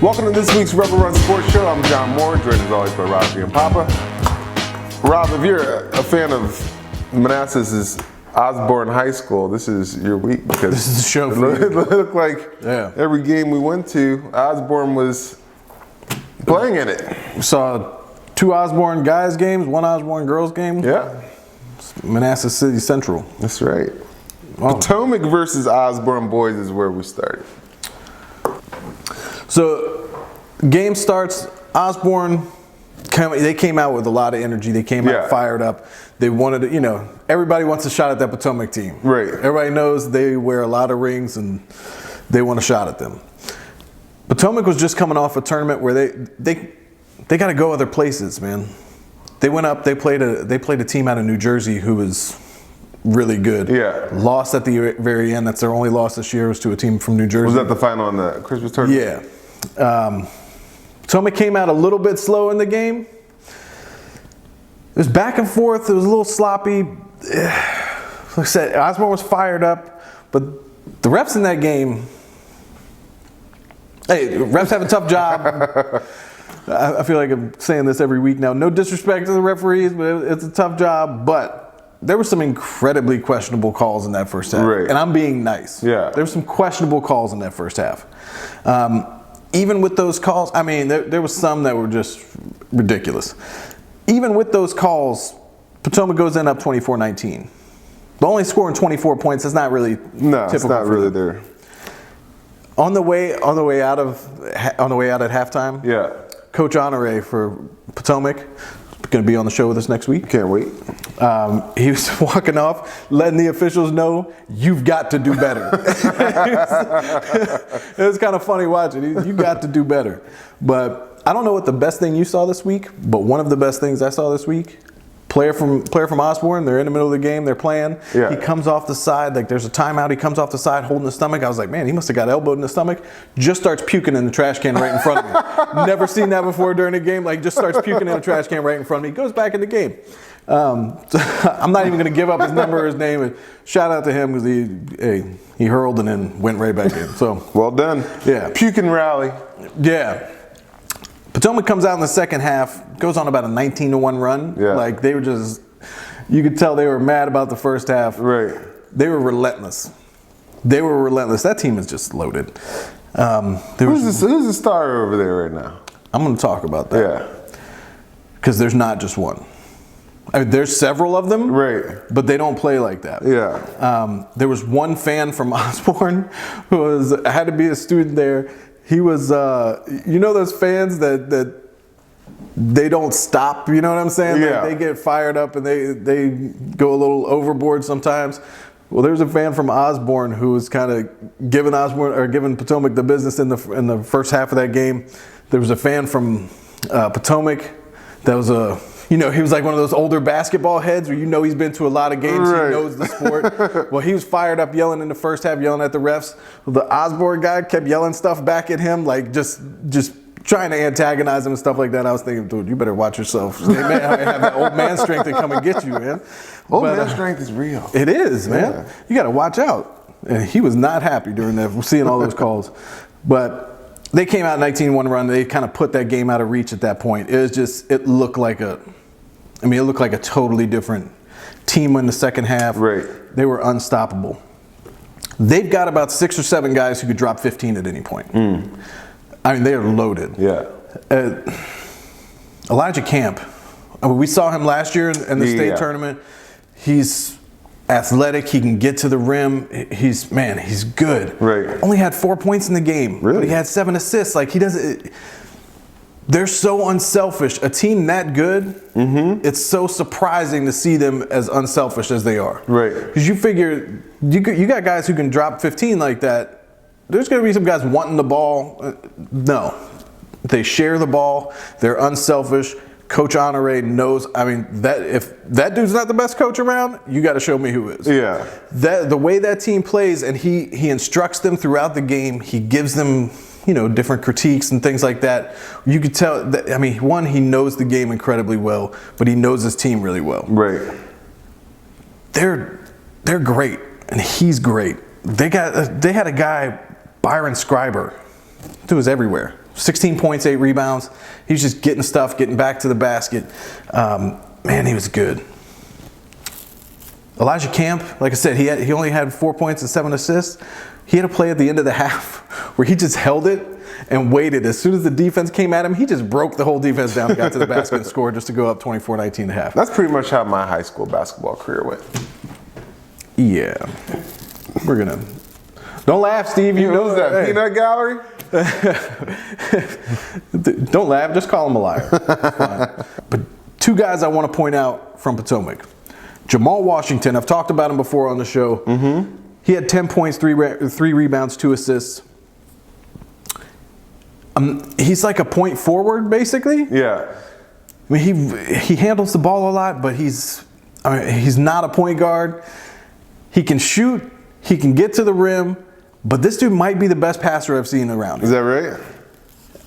Welcome to this week's Rebel Run Sports Show. I'm John Moore, joined as always by Rob and Papa. Rob, if you're a fan of Manassas' Osborne High School, this is your week because this is the show it for you. looked like every game we went to, Osborne was playing in it. We saw 2 Osborne guys games, 1 Osborne girls game. Yeah. Manassas City Central. That's right. Oh. Potomac versus Osborne boys is where we started. So, game starts. Osborne, they came out with a lot of energy. They came out fired up. They wanted to, everybody wants a shot at that Potomac team. Right. Everybody knows they wear a lot of rings and they want a shot at them. Potomac was just coming off a tournament where they got to go other places, man. They went up. They played a team out of New Jersey who was really good. Yeah. Lost at the very end. That's their only loss this year was to a team from New Jersey. Was that the final in the Christmas tournament? Yeah. Potomac came out a little bit slow in the game. It was back and forth. It was a little sloppy. Like I said, Osborne was fired up, but the refs in that game, refs have a tough job. I feel like I'm saying this every week now. No disrespect to the referees, but it's a tough job. But there were some incredibly questionable calls in that first half. Right. And I'm being nice. Yeah. There were some questionable calls in that first half. Even with those calls, I mean, there was some that were just ridiculous. Even with those calls, Potomac goes in up 24-19. But only scoring 24 points is not really typical. It's not really there. On the way out at halftime. Yeah. Coach Honore for Potomac going to be on the show with us next week. Can't wait. He was walking off, letting the officials know, you've got to do better. It was kind of funny watching. You got to do better. But I don't know what the best thing you saw this week, but one of the best things I saw this week, player from Osborne, they're in the middle of the game, they're playing. Yeah. He comes off the side, like there's a timeout, he comes off the side holding the stomach. I was like, man, he must have got elbowed in the stomach. Just starts puking in the trash can right in front of me. Never seen that before during a game. Like just starts puking in the trash can right in front of me. Goes back in the game. So I'm not even going to give up his number or his name. And shout out to him because he hurled and then went right back in. So well done. Yeah. Puking rally. Yeah. Potomac comes out in the second half, goes on about a 19-1 run. Yeah. Like they were just, you could tell they were mad about the first half. Right. They were relentless. That team is just loaded. Who's the star over there right now? I'm going to talk about that. Yeah. Because there's not just one. I mean, there's several of them. Right. But they don't play like that. Yeah. There was one fan from Osborne who had to be a student there. He was, those fans that they don't stop, you know what I'm saying? Yeah. Like they get fired up and they go a little overboard sometimes. Well, there's a fan from Osborne who was kind of giving Potomac the business in the first half of that game. There was a fan from Potomac that was he was like one of those older basketball heads where he's been to a lot of games, right. He knows the sport. Well, he was fired up yelling in the first half, yelling at the refs. The Osborne guy kept yelling stuff back at him, like just trying to antagonize him and stuff like that. I was thinking, dude, you better watch yourself. They may have that old man strength to come and get you, man. Old man strength is real. It is, man. Yeah. You got to watch out. And he was not happy during that, seeing all those calls. But they came out 19-1 run. They kind of put that game out of reach at that point. It looked like a totally different team in the second half. Right. They were unstoppable. They've got about 6 or 7 guys who could drop 15 at any point. I mean, they are loaded. Yeah. Elijah Camp. We saw him last year in the state tournament. He's athletic. He can get to the rim. He's good. Right. Only had 4 points in the game. Really? But he had 7 assists. Like he doesn't. They're so unselfish. A team that good, it's so surprising to see them as unselfish as they are. Right. Because you figure you got guys who can drop 15 like that. There's going to be some guys wanting the ball. No. They share the ball. They're unselfish. Coach Honore knows. I mean, that if that dude's not the best coach around, you got to show me who is. Yeah. The way that team plays, and he instructs them throughout the game. He gives them different critiques and things like that. You could tell that, I mean, one, he knows the game incredibly well, but he knows his team really well. Right. They're great, and he's great. They had a guy, Byron Scriber, who was everywhere. 16 points, 8 rebounds. He's just getting stuff, getting back to the basket. Man, he was good. Elijah Camp, like I said, he only had 4 points and 7 assists. He had a play at the end of the half where he just held it and waited. As soon as the defense came at him, he just broke the whole defense down and got to the basket and scored just to go up 24-19 at half. That's pretty much how my high school basketball career went. Yeah. We're going to... Don't laugh, Steve. You know Who's that, hey. Peanut Gallery? Don't laugh. Just call him a liar. Fine. But 2 guys I want to point out from Potomac. Jamal Washington. I've talked about him before on the show. Mm-hmm. He had 10 points, 3 rebounds, 2 assists. He's like a point forward, basically. Yeah. I mean, he handles the ball a lot, but he's not a point guard. He can shoot. He can get to the rim. But this dude might be the best passer I've seen around. Is that right?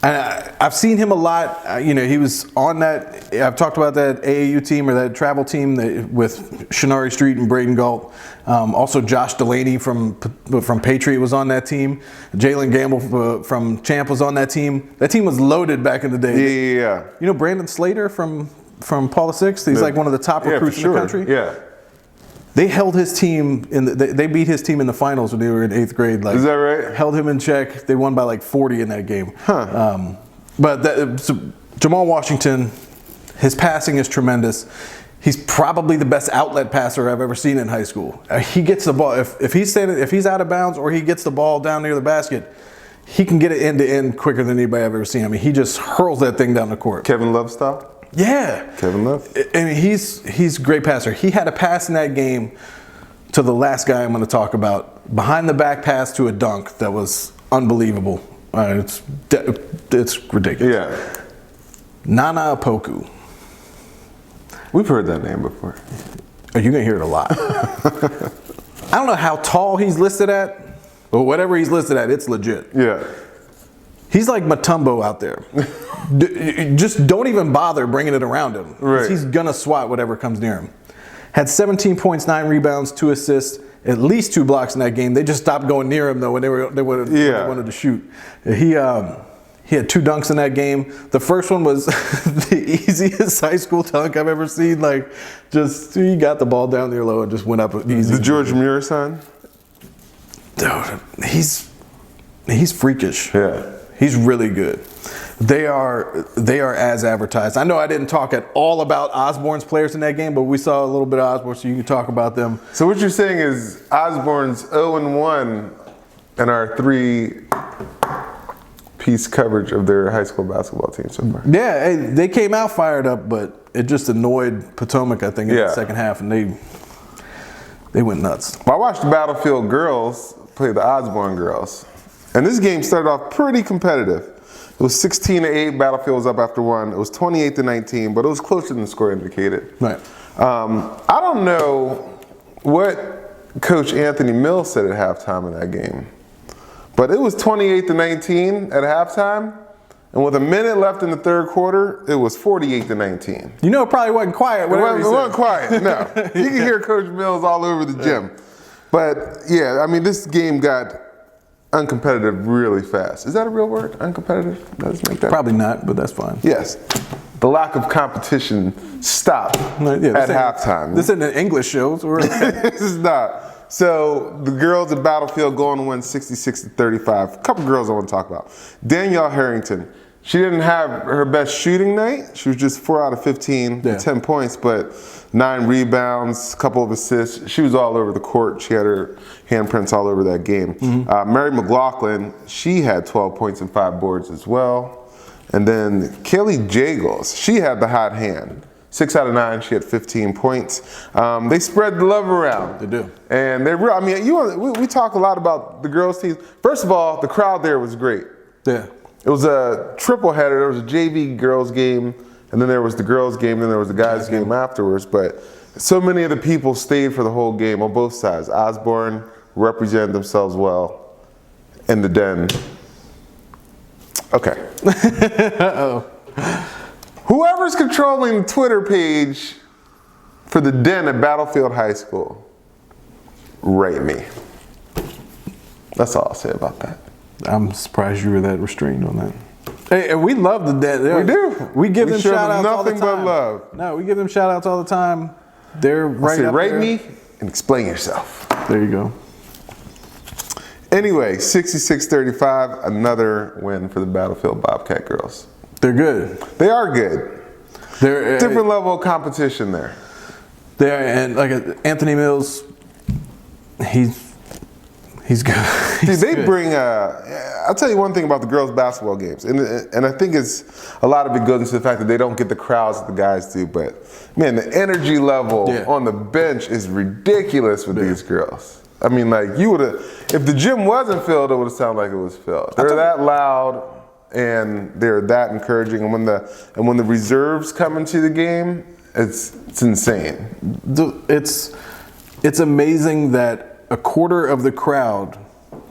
I've seen him a lot. He was on that. I've talked about that AAU team or that travel team with Shinari Street and Braden Galt. Also, Josh Delaney from Patriot was on that team. Jalen Gamble from Champ was on that team. That team was loaded back in the day. Yeah. You know Brandon Slater from Paula Sixth? He's like one of the top recruits in the country. Yeah. They held his team they beat his team in the finals when they were in 8th grade. Like, is that right? Held him in check. They won by like 40 in that game. Huh. So Jamal Washington, his passing is tremendous. He's probably the best outlet passer I've ever seen in high school. He gets the ball if he's out of bounds or he gets the ball down near the basket, he can get it end to end quicker than anybody I've ever seen. I mean, he just hurls that thing down the court. Kevin Love style? Yeah. Kevin Love. I mean, he's a great passer. He had a pass in that game to the last guy I'm going to talk about. Behind the back pass to a dunk that was unbelievable. It's ridiculous. Yeah. Nana Opoku. We've heard that name before. Oh, you're going to hear it a lot. I don't know how tall he's listed at, but whatever he's listed at, it's legit. Yeah. He's like Mutombo out there. Just don't even bother bringing it around him. Right. He's going to swat whatever comes near him. Had 17 points, 9 rebounds, 2 assists, at least 2 blocks in that game. They just stopped going near him, though, when they wanted to shoot. He had 2 dunks in that game. The first one was the easiest high school dunk I've ever seen. Like, just he got the ball down there low and just went up easy. The George Muir son? Dude, he's freakish. Yeah. He's really good. They are as advertised. I know I didn't talk at all about Osborne's players in that game, but we saw a little bit of Osborne, so you can talk about them. So what you're saying is Osborne's 0-1 in our 3-piece coverage of their high school basketball team so far. Yeah, hey, they came out fired up, but it just annoyed Potomac, I think, in the second half, and they went nuts. I watched the Battlefield girls play the Osborne girls, and this game started off pretty competitive. It was 16-8. Battlefield was up after 1. It was 28-19, but it was closer than the score indicated. Right. I don't know what Coach Anthony Mills said at halftime in that game, but it was 28-19 at halftime, and with a minute left in the third quarter, it was 48-19. You know, it probably wasn't quiet. It wasn't quiet. No, you can hear Coach Mills all over the gym. But yeah, I mean, this game got uncompetitive really fast. Is that a real word? Uncompetitive? Does make that? Probably not, but that's fine. Yes. The lack of competition stopped at halftime. This isn't an English show. So This is not. So the girls at Battlefield go on to win 66-35. A couple girls I want to talk about. Danielle Harrington. She didn't have her best shooting night. She was just 4 out of 15, 10 points, but 9 rebounds, a couple of assists. She was all over the court. She had her handprints all over that game. Mary McLaughlin, she had 12 points and 5 boards as well. And then Kaylee Jagels, she had the hot hand. 6 out of 9, she had 15 points. They spread the love around. They do. And they're real. I mean, we talk a lot about the girls' teams. First of all, the crowd there was great. Yeah. It was a triple header. There was a JV girls game, and then there was the girls game, and then there was the guys game afterwards. But so many of the people stayed for the whole game on both sides. Osborne represented themselves well in the Den. Okay. Uh-oh. Whoever's controlling the Twitter page for the Den at Battlefield High School, rate me. That's all I'll say about that. I'm surprised you were that restrained on that. Hey, and we love the dad. We do. We give We them show them shout outs all the nothing but time. love. No, we give them shout outs all the time. They're right Say, up rate there. me and explain yourself. There you go. Anyway, 66-35, another win for the Battlefield Bobcat girls. They're good. They are good. They're Different level of competition there. and like Anthony Mills, he's good. Dude, He's they good. bring. I'll tell you one thing about the girls' basketball games, and I think it's a lot of it goes into the fact that they don't get the crowds that the guys do. But man, the energy level Yeah. on the bench is ridiculous with these girls. I mean, like you would have, if the gym wasn't filled, it would have sounded like it was filled. They're that loud and they're that encouraging. And when the reserves come into the game, it's insane. It's amazing that a quarter of the crowd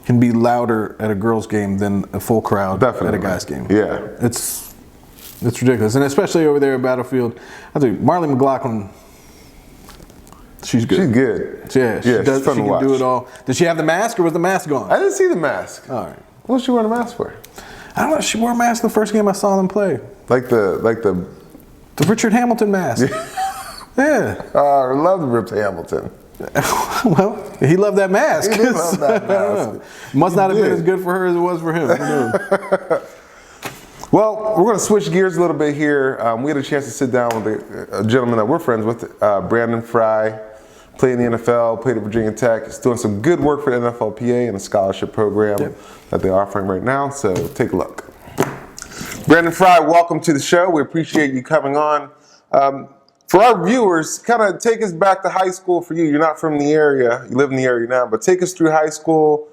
can be louder at a girls' game than a full crowd Definitely. at a guys' game. Yeah. It's ridiculous, and especially over there at Battlefield. I think Marley McLaughlin. She's good. She's good. Yeah, she she's does. fun She to can watch. do it all. Did she have the mask, or was the mask gone? I didn't see the mask. All right. What was she wearing a mask for? I don't know. She wore a mask the first game I saw them play. Like the The Richard Hamilton mask. Yeah. I love the Rip Hamilton. Well, he loved that mask. He did love that I don't know. mask. Must not have been did. as good for her as it was for him. Who knows? Well, we're going to switch gears a little bit here. We had a chance to sit down with a gentleman that we're friends with, Brandon Fry. Played in the NFL, played at Virginia Tech. He's doing some good work for the NFLPA and a scholarship program that they're offering right now. So take a look. Brandon Fry, welcome to the show. We appreciate you coming on. For our viewers, kind of take us back to high school for you. You're not from the area. You live in the area now, but take us through high school,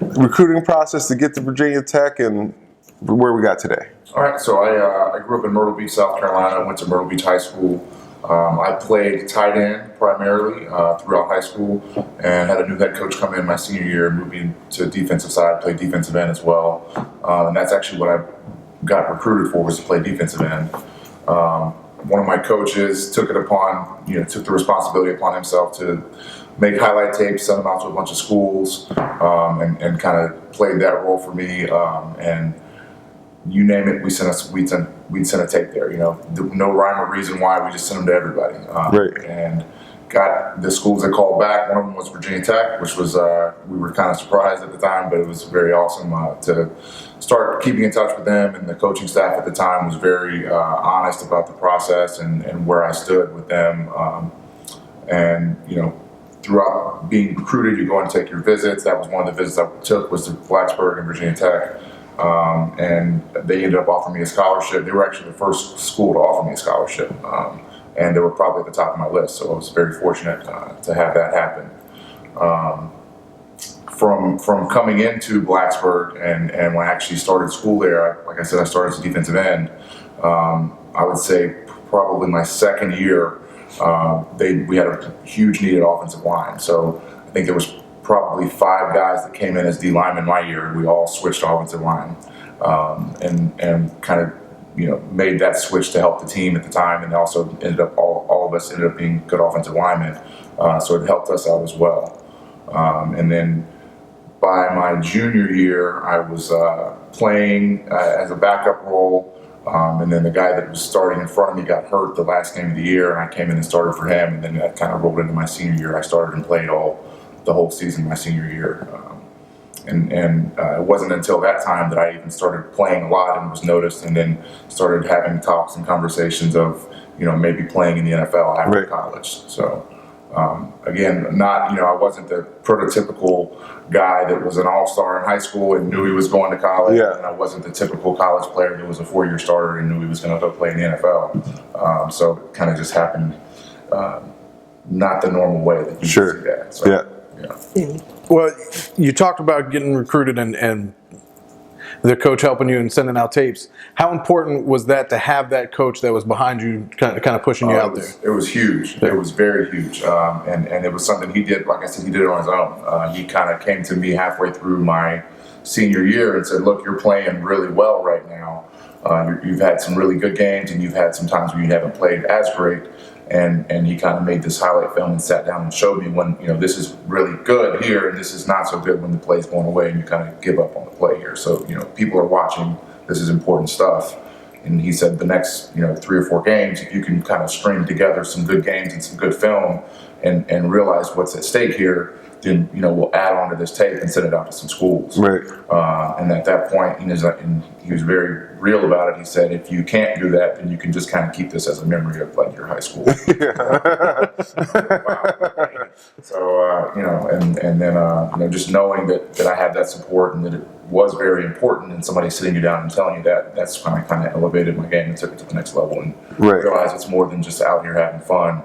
recruiting process to get to Virginia Tech, and where we got today. All right, so I grew up in Myrtle Beach, South Carolina. I went to Myrtle Beach High School. I played tight end primarily throughout high school, and had a new head coach come in my senior year, moved me to defensive side, played defensive end as well. And that's actually what I got recruited for, was to play defensive end. One of my coaches took the responsibility upon himself to make highlight tapes, send them out to a bunch of schools, and kind of played that role for me. And you name it, we'd send a tape there. No rhyme or reason why. We just sent them to everybody. Right. And got the schools that called back. One of them was Virginia Tech, which was we were kind of surprised at the time, but it was very awesome to start keeping in touch with them. And the coaching staff at the time was very honest about the process and where I stood with them. Throughout being recruited, you go and take your visits. That was one of the visits I took, was to Blacksburg and Virginia Tech. And they ended up offering me a scholarship. They were actually the first school to offer me a scholarship. And they were probably at the top of my list. So I was very fortunate to have that happen. From coming into Blacksburg and when I actually started school there, like I said, I started as a defensive end. I would say probably my second year, we had a huge need at offensive line. So I think there was probably 5 guys that came in as D linemen my year. We all switched to offensive line, and kind of made that switch to help the team at the time, and also ended up all of us ended up being good offensive linemen. So it helped us out as well. And then by my junior year, I was playing as a backup role. And then the guy that was starting in front of me got hurt the last game of the year, and I came in and started for him. And then that kind of rolled into my senior year. I started and played the whole season my senior year. And it wasn't until that time that I even started playing a lot and was noticed, and then started having talks and conversations of maybe playing in the NFL after college. So again, I wasn't the prototypical guy that was an all-star in high school and knew he was going to college. Yeah. And I wasn't the typical college player that was a 4-year starter and knew he was going to go play in the NFL. So it kind of just happened, not the normal way that you Sure. see that. So, Yeah. Well, you talked about getting recruited and the coach helping you and sending out tapes. How important was that to have that coach that was behind you, kind of pushing you out there? It was huge. It was very huge. And it was something he did, like I said, he did it on his own. He kind of came to me halfway through my senior year and said, look, you're playing really well right now. You've had some really good games, and you've had some times where you haven't played as great. And he kind of made this highlight film and sat down and showed me when, this is really good here and this is not so good when the play's going away and you kind of give up on the play here. So, people are watching this is important stuff. And he said the next, 3 or 4 games, if you can kind of string together some good games and some good film and realize what's at stake here, then, we'll add on to this tape and send it out to some schools. Right. And at that point, and he was very real about it. He said, if you can't do that, then you can just kind of keep this as a memory of like your high school. So, and then, just knowing that I had that support and that it was very important, and somebody sitting you down and telling you that, that's kind of elevated my game and took it to the next level, and Right. realized it's more than just out here having fun.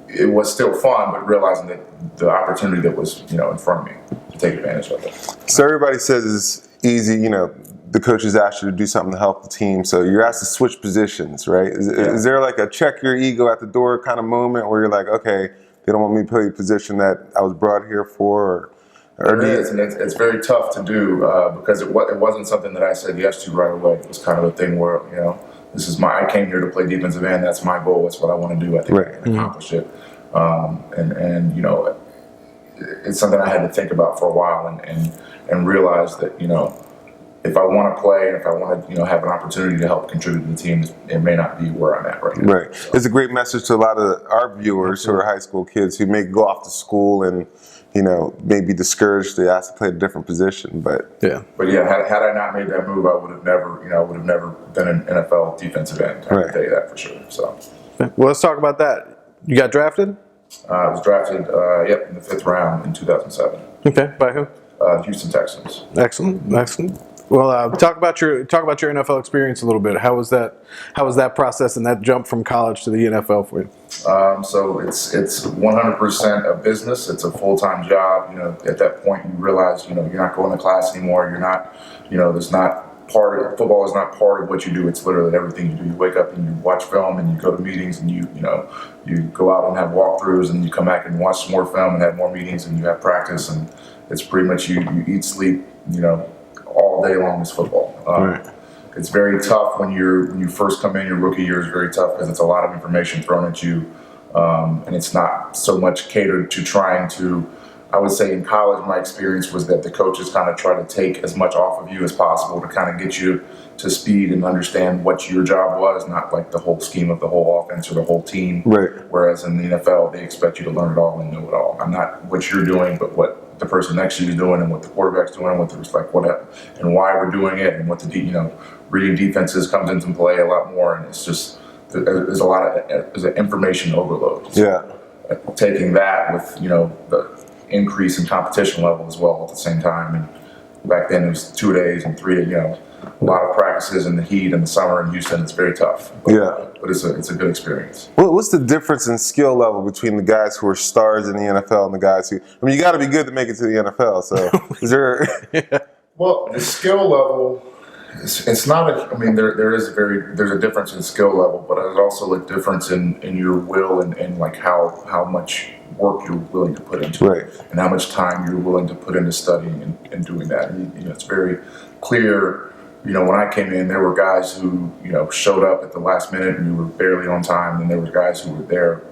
It was still fun, but realizing that the opportunity that was, in front of me to take advantage of it. So everybody says it's easy, the coaches ask you to do something to help the team, so you're asked to switch positions, right? Is there like a check your ego at the door kind of moment where you're like, okay, they don't want me to play a position that I was brought here for? It is, and it's very tough to do because it wasn't something that I said yes to right away. It was kind of a thing where, I came here to play defensive end. That's my goal. That's what I want to do. I think I can accomplish it. And it's something I had to think about for a while and realize that, if I want to play and if I want to, have an opportunity to help contribute to the team, it may not be where I'm at right now. Right. So. It's a great message to a lot of our viewers who are high school kids who may go off to school and, may be discouraged. They asked to play a different position, but yeah. Had I not made that move, I would have never been an NFL defensive end. I can tell you that for sure. So, well, let's talk about that. You got drafted? I was drafted, in the 5th round in 2007. Okay, by who? Houston Texans. Excellent. Well, talk about your NFL experience a little bit. How was that process and that jump from college to the NFL for you? So it's 100% a business. It's a full-time job. At that point, you realize you're not going to class anymore. You're not, there's not football is not part of what you do. It's literally everything you do. You wake up and you watch film and you go to meetings and you go out and have walkthroughs and you come back and watch some more film and have more meetings and you have practice, and it's pretty much you eat, sleep, all day long is football. It's very tough when you first come in. Your rookie year is very tough because it's a lot of information thrown at you, and it's not so much catered to trying to. I would say in college, my experience was that the coaches kind of try to take as much off of you as possible to kind of get you to speed and understand what your job was, not like the whole scheme of the whole offense or the whole team. Right. Whereas in the NFL, they expect you to learn it all and know it all. I'm not what you're doing, but what the person next to you is doing and what the quarterback's doing and what and why we're doing it and what the reading defenses comes into play a lot more. And it's just there's an information overload. So taking that with the increase in competition level as well at the same time. And back then it was 2 days and 3 days, a lot of practices in the heat in the summer in Houston. It's very tough. But it's a good experience. What's the difference in skill level between the guys who are stars in the NFL and the guys who, you got to be good to make it to the NFL. So is there? Well, the skill level, it's not there's a difference in skill level, but there's also a difference in your will and like how much work you're willing to put into it, and how much time you're willing to put into studying and doing that. And, it's very clear. When I came in, there were guys who showed up at the last minute and we were barely on time, and there were guys who were there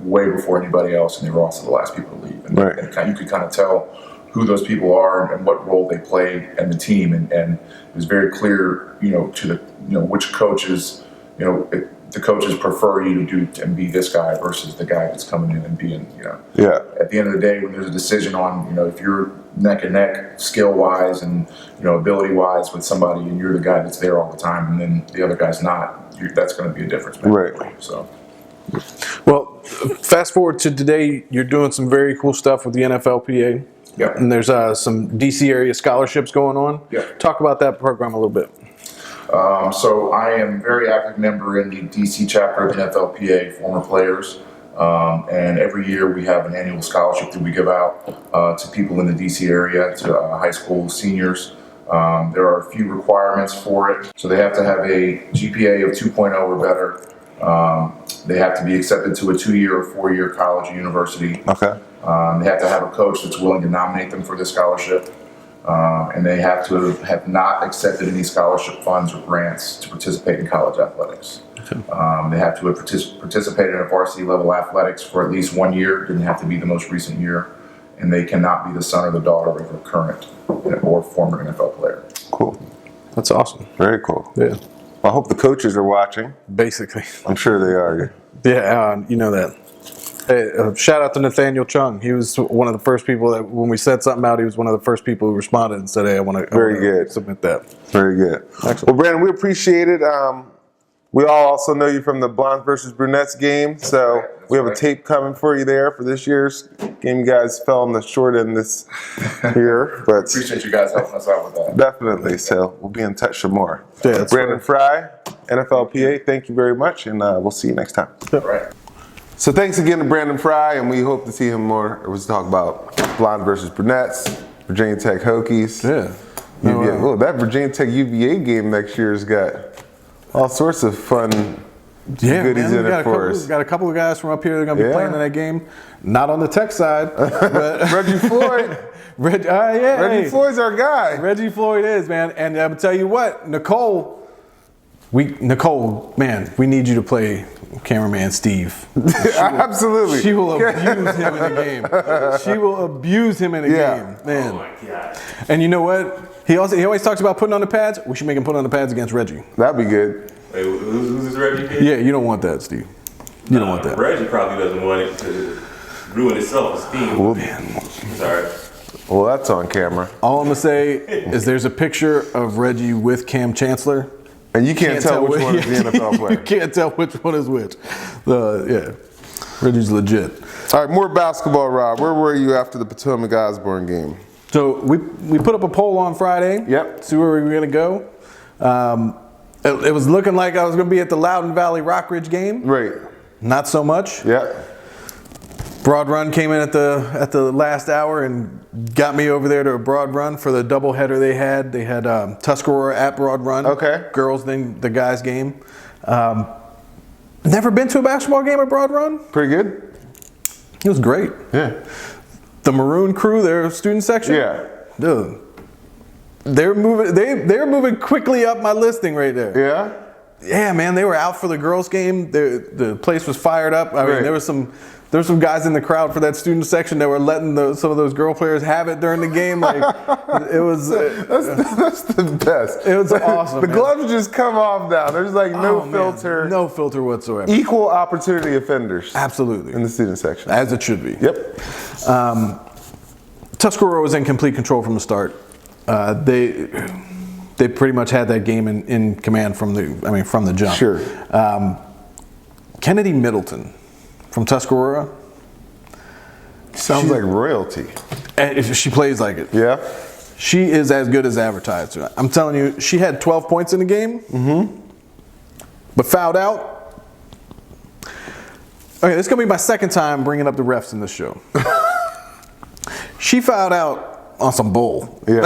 way before anybody else, and they were also the last people to leave. And you could kind of tell who those people are and what role they play in the team, and it was very clear to the which coaches the coaches prefer you to do and be this guy versus the guy that's coming in and being at the end of the day, when there's a decision on if you're neck and neck skill wise and ability wise with somebody and you're the guy that's there all the time and then the other guy's not, that's going to be a difference maker for you. So well, fast forward to today, you're doing some very cool stuff with the NFLPA. Yep. And there's some DC area scholarships going on. Yep. Talk about that program a little bit. So I am a very active member in the DC chapter of the NFLPA, former players. And every year we have an annual scholarship that we give out to people in the DC area, to high school seniors. There are a few requirements for it. So they have to have a GPA of 2.0 or better. They have to be accepted to a 2-year or 4-year college or university. Okay. They have to have a coach that's willing to nominate them for the scholarship. And they have to have not accepted any scholarship funds or grants to participate in college athletics. They have to have participated in varsity level athletics for at least 1 year. It didn't have to be the most recent year. And they cannot be the son or the daughter of a current or former NFL player. Cool. That's awesome. Very cool. Yeah. I hope the coaches are watching. Basically. I'm sure they are. Yeah, you know that. Hey, shout out to Nathaniel Chung. He was one of the first people that, when we said something out, he was one of the first people who responded and said, "Hey, I want to submit that." Very good. Excellent. Well, Brandon, we appreciate it. We all also know you from the Blondes versus Brunettes game, so we have a tape coming for you there for this year's game. You guys fell on the short end this year, but Appreciate you guys helping us out with that. definitely. So we'll be in touch some more. Yeah, that's Brandon Fry, NFLPA, thank you very much, and we'll see you next time. All right. So thanks again to Brandon Fry, and we hope to see him more. We'll talk about Blondes versus Brunettes, Virginia Tech Hokies. Yeah. UVA. Oh, that Virginia Tech UVA game next year's got all sorts of fun goodies in it for us. Got a couple of guys from up here that are going to be playing in that game. Not on the Tech side, but Reggie Floyd. Reggie Floyd's our guy. Reggie Floyd is, man. And I'm tell you what, Nicole, man, we need you to play cameraman Steve. Absolutely. She will abuse him in a game. She will abuse him in a game, man. Oh my God. And you know what? He always talks about putting on the pads. We should make him put on the pads against Reggie. That'd be good. Wait, who's this Reggie kid? Yeah, you don't want that, Steve. You don't want that. Reggie probably doesn't want it to ruin his self-esteem. Well, Sorry. well, that's on camera. All I'm gonna say is there's a picture of Reggie with Cam Chancellor. And you can't tell which one is the NFL You player. can't tell which one is which. Yeah, Reggie's legit. All right, more basketball, Rob. Where were you after the Potomac Osborne game? So we put up a poll on Friday. Yep. See where we were gonna go. It was looking like I was gonna be at the Loudoun Valley Rockridge game. Right. Not so much. Yeah. Broad Run came in at the last hour and got me over there to a Broad Run for the doubleheader they had. They had Tuscarora at Broad Run. Okay. Girls, then the guys game. Never been to a basketball game at Broad Run. Pretty good? It was great. Yeah. The Maroon crew, their student section. Yeah. Dude, they're moving quickly up my listing right there. Yeah? Yeah, man, they were out for the girls game. The place was fired up. I mean, Right. there was some guys in the crowd for that student section that were letting some of those girl players have it during the game. Like it was. That's the best. It was awesome. The man. gloves just come off now. There's like no Oh, man, filter. no filter whatsoever. Equal opportunity offenders Absolutely, in the student section. as it should be. Yep. Tuscarora was in complete control from the start. They pretty much had that game in command from the jump. Sure. Kennedy Middleton from Tuscarora. Sounds like royalty. She plays like it. Yeah? She is as good as advertised. I'm telling you, she had 12 points in the game, but fouled out. Okay, this is going to be my second time bringing up the refs in this show. She fouled out on some bull. Yeah.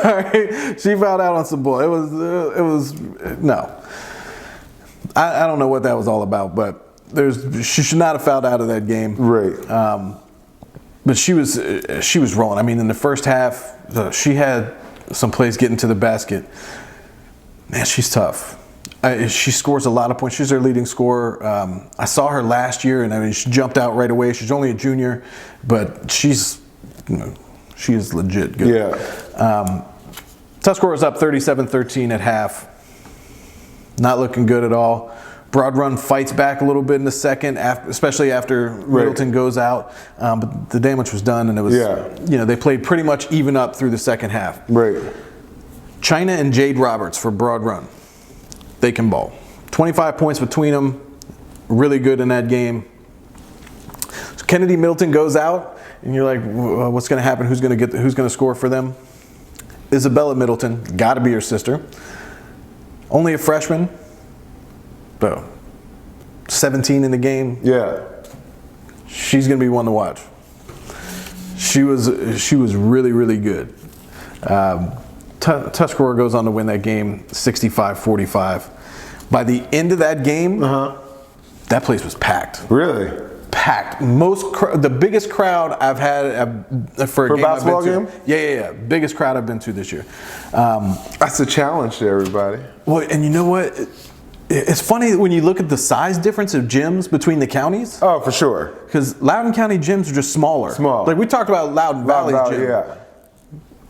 All right? She fouled out on some bull. It was no. I don't know what that was all about, but she should not have fouled out of that game. Right. But she was rolling. I mean, in the first half, she had some plays getting to the basket. Man, she's tough. She scores a lot of points. She's their leading scorer. I saw her last year, and I mean, she jumped out right away. She's only a junior, but she is legit good. Yeah. Tuscarora's up 37-13 at half. Not looking good at all. Broad Run fights back a little bit in the second, especially after Middleton goes out. But the damage was done, and it was, they played pretty much even up through the second half. Right. China and Jade Roberts for Broad Run. They can ball. 25 points between them. Really good in that game. So Kennedy Middleton goes out, and you're like, what's going to happen? Who's going to score for them? Isabella Middleton, got to be her sister. Only a freshman. So, 17 in the game. Yeah. She's going to be one to watch. She was really, really good. Tuscarora goes on to win that game 65-45. By the end of that game, that place was packed. Really? Packed. The biggest crowd I've had for a game basketball I've been game? to. Yeah. Biggest crowd I've been to this year. That's a challenge to everybody. Well, and you know what? It's funny when you look at the size difference of gyms between the counties. Oh, for sure. Because Loudoun County gyms are just smaller. Small. Like we talked about Loudoun Valley's gym. Yeah.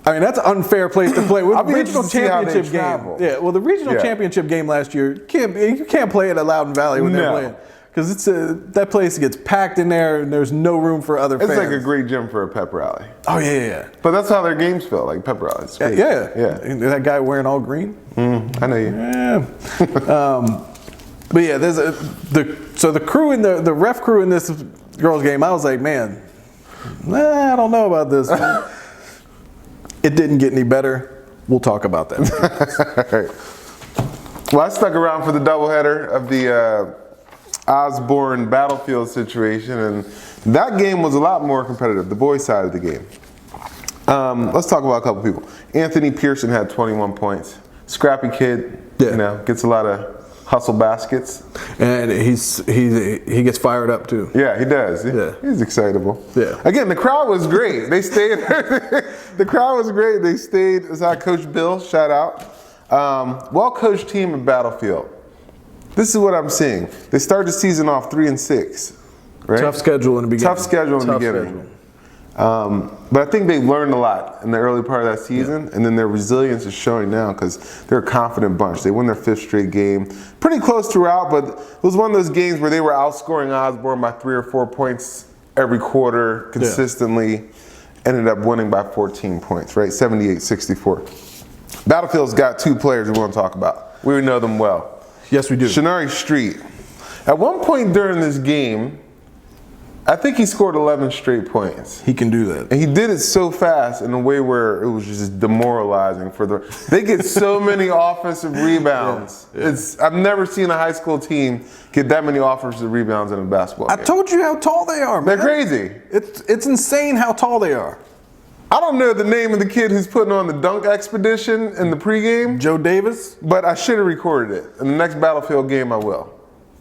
I mean, that's an unfair place to play. With I'll the be regional interested to see how they championship game. travel. Yeah, well, the regional Yeah. championship game last year, you can't play it at Loudon Valley when they're No. playing. Because that place gets packed in there and there's no room for other It's fans. like a great gym for a pep rally. Oh, yeah. But that's how their games feel, like pep rallies. Yeah. Yeah. And that guy wearing all green? I know you. Yeah. But yeah, there's the crew in the ref crew in this girls game. I was like, man, I don't know about this. It didn't get any better. We'll talk about that. All right. Well, I stuck around for the doubleheader of the Osborne Battlefield situation, and that game was a lot more competitive, the boys' side of the game. Let's talk about a couple people. Anthony Pearson had 21 points. Scrappy kid, Yeah. gets a lot of hustle baskets. And he gets fired up too. Yeah, he does. Yeah. He's excitable. Yeah. Again, the crowd was great. They stayed. The crowd was great. They stayed. As I Coach Bill, shout out. Well-coached team at Battlefield. This is what I'm seeing. They started the season off 3-6. Right? Tough schedule in the beginning. Tough schedule in the beginning. But I think they learned a lot in the early part of that season, and then their resilience is showing now because they're a confident bunch. They won their 5th straight game. Pretty close throughout, but it was one of those games where they were outscoring Osborne by 3 or 4 points every quarter consistently. Ended up winning by 14 points, right? 78-64. Battlefield's got 2 players we want to talk about. We know them well. Yes, we do. Shenari Street. At one point during this game, I think he scored 11 straight points. He can do that. And he did it so fast in a way where it was just demoralizing for they get so many offensive rebounds. I've never seen a high school team get that many offensive rebounds in a basketball game. I told you how tall they are, man. They're crazy. It's insane how tall they are. I don't know the name of the kid who's putting on the dunk expedition in the pregame, Joe Davis? but I should have recorded it. In the next Battlefield game, I will.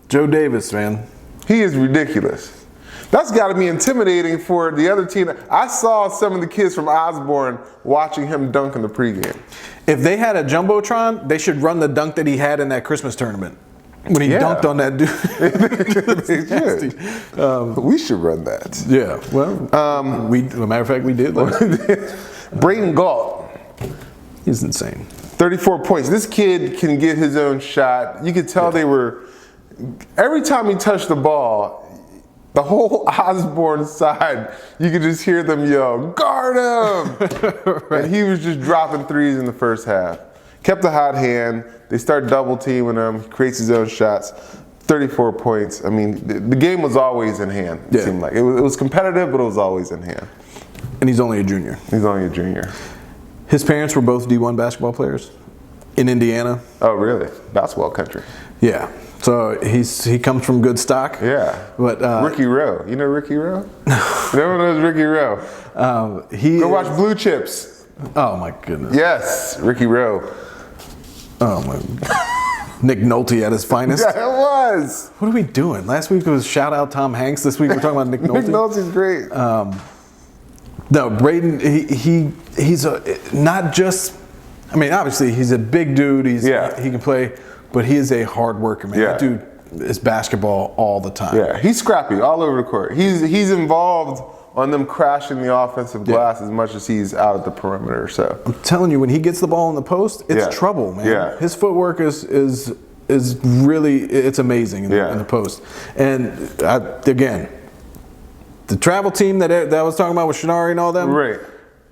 Joe Davis, man. He is ridiculous. That's got to be intimidating for the other team. I saw some of the kids from Osborne watching him dunk in the pregame. If they had a Jumbotron, they should run the dunk that he had in that Christmas tournament. When he dunked on that dude. They should. We should run that. Yeah, well, as a matter of fact, we did. Brayden Galt, He's insane. 34 points. This kid can get his own shot. You could tell they were, every time he touched the ball, the whole Osborne side, you could just hear them yell, guard him! And he was just dropping threes in the first half. Kept a hot hand. They start double teaming him. He creates his own shots. 34 points. I mean, the game was always in hand, it seemed like. It was competitive, but it was always in hand. And he's only a junior. He's only a junior. His parents were both D1 basketball players in Indiana. Oh, really? Basketball country. Yeah. So he comes from good stock. Yeah. But Ricky Rowe. You know Ricky Rowe? No one knows Ricky Rowe. Go watch Blue Chips. Oh my goodness. Yes, Ricky Rowe. Oh my. Nick Nolte at his finest. Yeah, it was. What are we doing? Last week was shout out Tom Hanks. This week we're talking about Nick Nolte. Nick Nolte's great. No, Brayden. He's not just. I mean, obviously he's a big dude. He can play, but he is a hard worker, man. Yeah. That dude is basketball all the time. Yeah, he's scrappy all over the court. He's involved on them crashing the offensive glass as much as he's out at the perimeter. So I'm telling you, when he gets the ball in the post, it's trouble, man. Yeah. His footwork is really, it's amazing in the post. And again, the travel team that I was talking about with Shenari and all them. Right.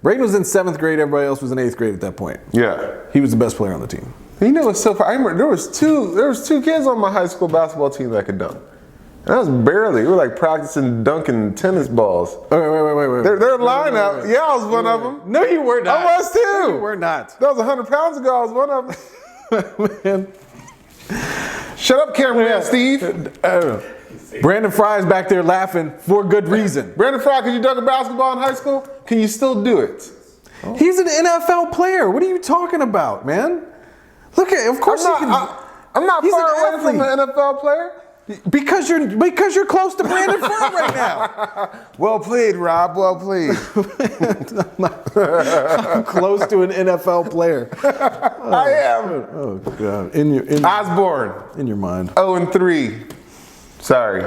Brayden was in 7th grade. Everybody else was in 8th grade at that point. Yeah. He was the best player on the team. You know, it's so far. I remember there was two kids on my high school basketball team that could dunk. And that was barely. We were like practicing dunking tennis balls. Wait. Their lineup. Yeah, I was one of them. No, you were not. I was too. No, you were not. That was 100 pounds ago. I was one of them. Man. Shut up, cameraman Steve. Brandon Fry's back there laughing for good reason. Brandon Fry, could you dunk a basketball in high school? Can you still do it? He's an NFL player. What are you talking about, man? Look at, of course he can. I'm not He's far an away from an NFL player. Because you're close to Brandon Fry right now. Well played, Rob. Well played. I'm close to an NFL player. I am. Oh God! In Osborne. in your mind. 0-3. Sorry.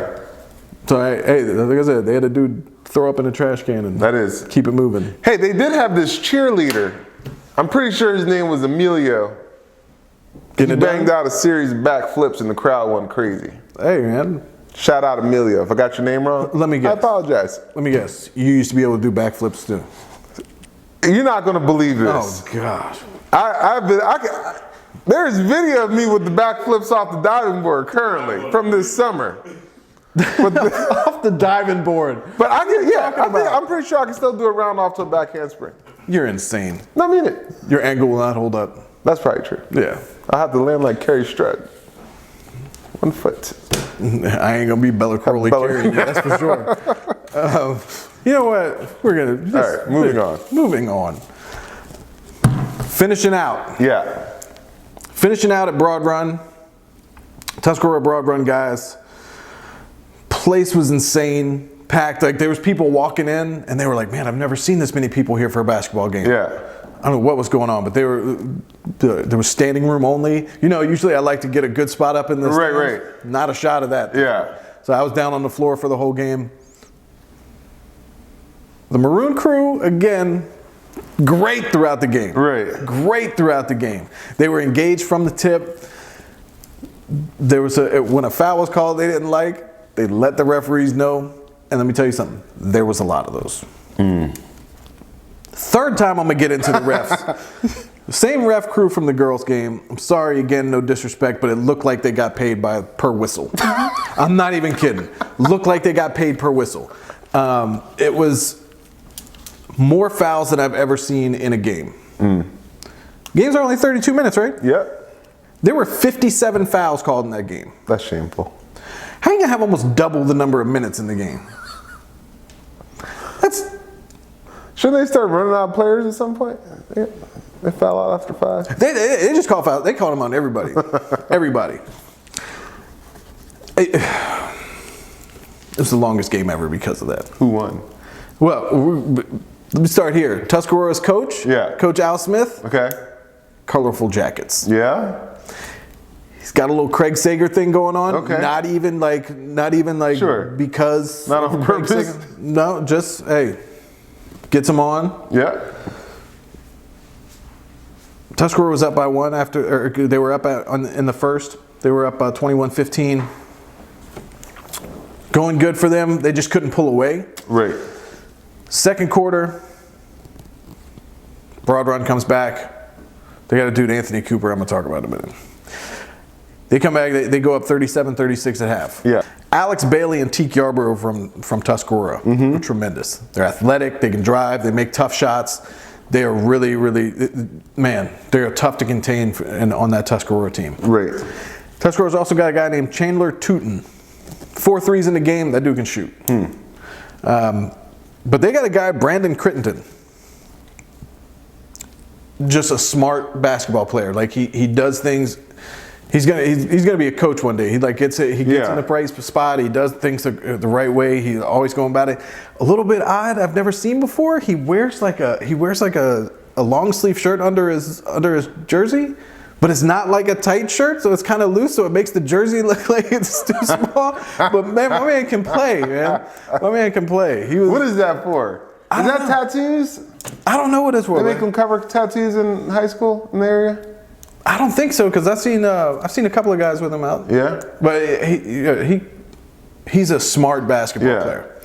So hey, like I said, they had a dude throw up in the trash can and That is. keep it moving. Hey, they did have this cheerleader. I'm pretty sure his name was Emilio. He Getting it banged done? out a series of backflips and the crowd went crazy. Hey, man. Shout out Emilio. If I got your name wrong, Let me guess. I apologize. Let me guess. You used to be able to do backflips too. You're not gonna believe this. Oh, gosh. There's video of me with the backflips off the diving board currently from this summer. Off the diving board. But I can, yeah, talking about? I'm pretty sure I can still do a round off to a back handspring. You're insane. No, I mean it. Your ankle will not hold up. That's probably true. Yeah. I have to land like Kerry Strud. 1 foot. I ain't gonna be Bella Crowley Bella- Carey, that's for sure. You know what? We're gonna just, All right, moving on. Moving on. Finishing out. Yeah. Finishing out at Broad Run. Tuscarora Broad Run guys. Place was insane, packed. Like there was people walking in, and they were like, "Man, I've never seen this many people here for a basketball game." Yeah. I don't know what was going on, but there was standing room only. You know, usually I like to get a good spot up in this. Right. Not a shot of that. Yeah. So I was down on the floor for the whole game. The Maroon Crew, again, great throughout the game. Right. Great throughout the game. They were engaged from the tip. There was when a foul was called they didn't like, they let the referees know. And let me tell you something, there was a lot of those. Third time I'm gonna get into the refs. The same ref crew from the girls' game. I'm sorry again, no disrespect, but it looked like they got paid per whistle. I'm not even kidding. Looked like they got paid per whistle. It was more fouls than I've ever seen in a game. Games are only 32 minutes, right? Yep. There were 57 fouls called in that game. That's shameful. How are you gonna have almost double the number of minutes in the game? Shouldn't they start running out of players at some point? Yeah. They foul out after 5. They just call fouls. They called them on everybody. Everybody. It was the longest game ever because of that. Who won? Well, let me start here. Tuscarora's coach, Yeah. Coach Al Smith, Okay. colorful jackets. Yeah. He's got a little Craig Sager thing going on. Okay. Not even like Sure. because Not on of Craig purpose? Sager. No, just hey, gets him on. Yeah. Tuscarora was up by 1 after, or they were up in the first. They were up 21-15. Going good for them. They just couldn't pull away. Right. Second quarter, Broad Run comes back. They got a dude, Anthony Cooper, I'm going to talk about in a minute. They come back, they go up 37-36 at half. Yeah. Alex Bailey and Teak Yarborough from Tuscarora are tremendous. They're athletic, they can drive, they make tough shots. They are really, man, they're tough to contain on that Tuscarora team. Right. Tuscarora's also got a guy named Chandler Tootin. 4 threes in the game, that dude can shoot. But they got a guy, Brandon Crittenden. Just a smart basketball player. Like he does things. He's gonna be a coach one day. He gets in the right spot. He does things the right way. He's always going about it. A little bit odd. I've never seen before. He wears like a long sleeve shirt under his jersey, but it's not like a tight shirt, so it's kind of loose. So it makes the jersey look like it's too small. But man, my man can play. Man, my man can play. What is that for? Is that tattoos? I don't know what it's for. They make them cover tattoos in high school in the area? I don't think so, because I've seen a couple of guys with him out. Yeah. But he's a smart basketball player.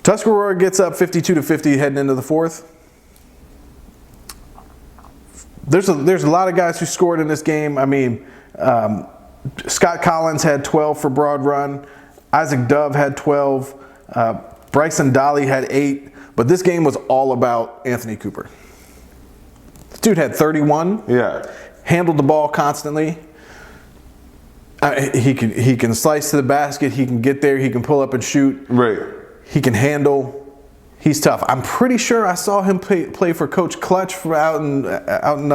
Tuscarora gets up 52-50 heading into the fourth. There's a lot of guys who scored in this game. I mean, Scott Collins had 12 for Broad Run. Isaac Dove had 12. Bryson Dolly had 8. But this game was all about Anthony Cooper. This dude had 31. Yeah. Handled the ball constantly. He can slice to the basket. He can get there. He can pull up and shoot. Right. He can handle. He's tough. I'm pretty sure I saw him play for Coach Clutch out in out in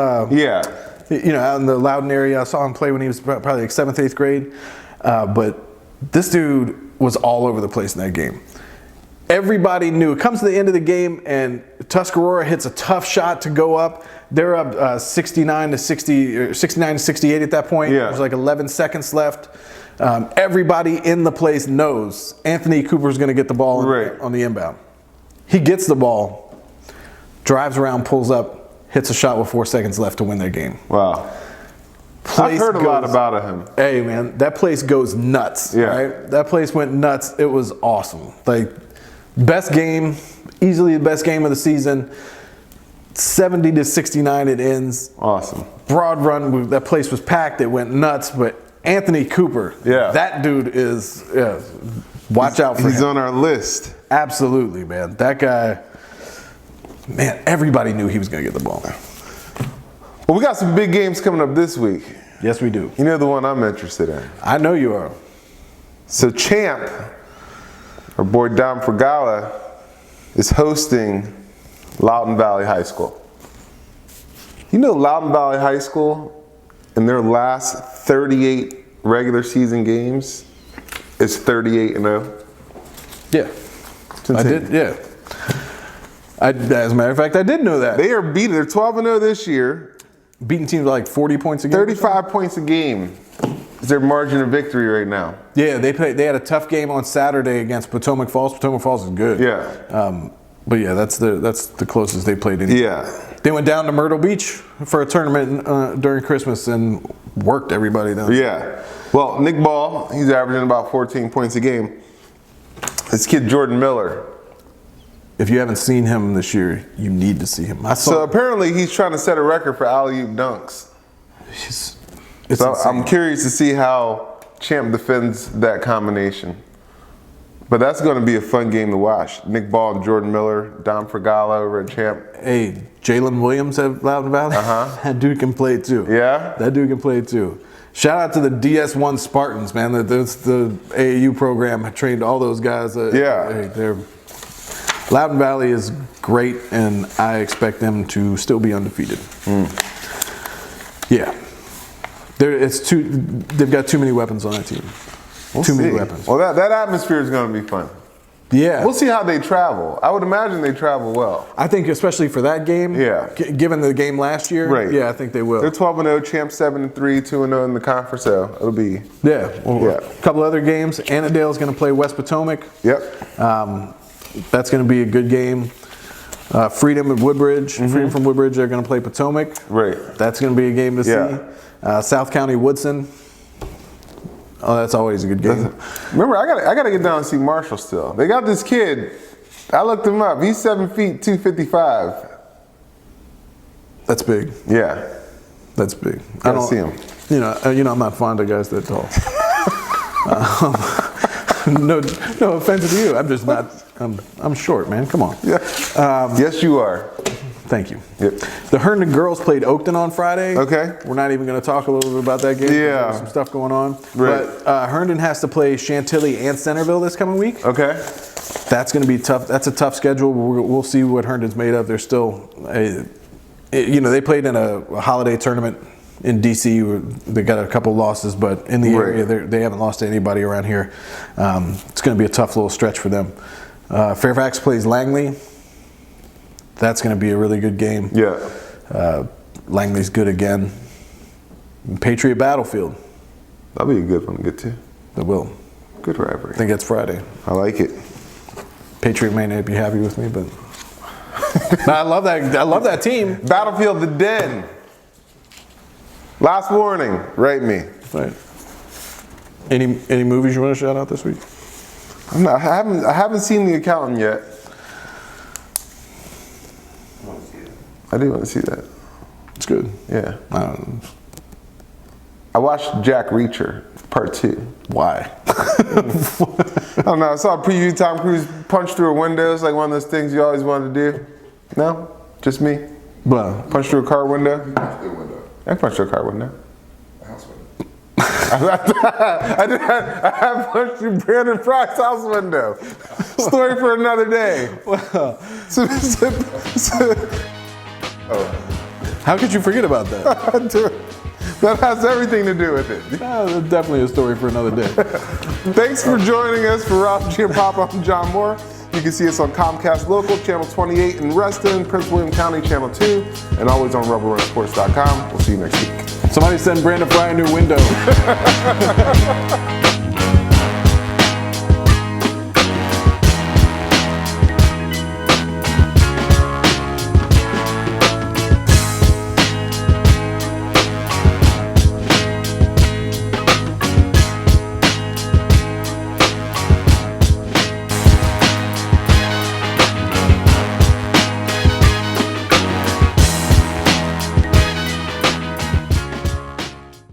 the Loudon area. I saw him play when he was probably like 7th, 8th grade. But this dude was all over the place in that game. Everybody knew. It comes to the end of the game, and Tuscarora hits a tough shot to go up. They're up 69-60 or 69-68 at that point. Yeah. There's like 11 seconds left. Everybody in the place knows Anthony Cooper's going to get the ball Right. on the inbound. He gets the ball, drives around, pulls up, hits a shot with 4 seconds left to win their game. Wow. I've Place heard a lot goes- about him. Hey man, that place goes nuts. Yeah. Right? That place went nuts. It was awesome. Like, best game, easily the best game of the season. 70-69 it ends. Awesome. Broad run, that place was packed. It went nuts. But Anthony Cooper, Yeah. that dude is. Yeah, watch out for He's him. on our list. Absolutely, man. That guy. Man, everybody knew he was going to get the ball. Well, we got some big games coming up this week. Yes, we do. You know the one I'm interested in. I know you are. So Champ, our boy Dom Fragala, is hosting Loudoun Valley High School. You know Loudoun Valley High School, in their last 38 regular season games, is 38-0. Yeah, It's I insane. did. Yeah. As a matter of fact, I did know that. They are beating. They're 12-0 this year. Beating teams by like 40 points a game. 35 points a game is their margin of victory right now. Yeah, they had a tough game on Saturday against Potomac Falls. Potomac Falls is good. Yeah. But yeah, that's the closest they played. Yeah. They went down to Myrtle Beach for a tournament during Christmas and worked everybody down. Yeah. Well, Nick Ball, he's averaging about 14 points a game. This kid Jordan Miller. If you haven't seen him this year, you need to see him. I So saw. apparently he's trying to set a record for alley-oop dunks. It's So insane. I'm curious to see how Champ defends that combination. But that's going to be a fun game to watch. Nick Ball and Jordan Miller, Dom Fragala over at Champ. Hey, Jalen Williams at Loudoun Valley. That dude can play too. Yeah? That dude can play too. Shout out to the DS1 Spartans, man. That's the AAU program. I trained all those guys. Yeah. They're Loudoun Valley is great, and I expect them to still be undefeated. Yeah. They've got too many weapons on that team. Too many weapons. Well, that atmosphere is going to be fun. Yeah. We'll see how they travel. I would imagine they travel well. I think especially for that game, Yeah. given the game last year, Right. yeah, I think they will. They're 12-0, Champ 7-3, 2-0 in the conference, so it'll be. Yeah. Well, Yeah. A couple other games. Annandale's going to play West Potomac. Yep. That's going to be a good game. Freedom and Woodbridge. Freedom from Woodbridge are going to play Potomac. Right. That's going to be a game to Yeah. see. South County Woodson. Oh, that's always a good game. Remember, I gotta get down and see Marshall still. They got this kid. I looked him up. He's 7 feet, 255. That's big. Yeah. That's big. Gotta see him. You know, I'm not fond of guys that tall. No offense to you. I'm just not. I'm short, man. Come on. Yeah. Yes, you are. Thank you. Yep. The Herndon girls played Oakton on Friday. Okay. We're not even going to talk a little bit about that game. Yeah. There's some stuff going on. Right. But Herndon has to play Chantilly and Centerville this coming week. Okay. That's going to be tough. That's a tough schedule. We'll see what Herndon's made of. They're still, they played in a holiday tournament in DC. They got a couple losses, but in the Right. area, they haven't lost to anybody around here. It's going to be a tough little stretch for them. Fairfax plays Langley. That's going to be a really good game. Yeah. Langley's good again. Patriot Battlefield. That'll be a good one to get to. They will. Good rivalry. I think it's Friday. I like it. Patriot may not be happy with me, but no, I love that. I love that team. Battlefield the Den. Last warning. Write me. Right. Any movies you want to shout out this week? I haven't seen The Accountant yet. I do want to see that. It's good. Yeah. Um, I watched Jack Reacher, part 2. why? I don't know. I saw a preview. Tom Cruise punch through a window. It's like one of those things you always wanted to do. No? Just me? Well, Punch through a car window? The window. I punched through a car window. The house window. I have punched through Brandon Fry's house window. Story for another day. how could you forget about that? That has everything to do with it. That's definitely a story for another day. Thanks for joining us for Ralph G and Papa. I'm John Moore. You can see us on Comcast Local, Channel 28 in Reston, Prince William County, Channel 2, and always on RebelRunSports.com. We'll see you next week. Somebody send Brandon Fry a new window.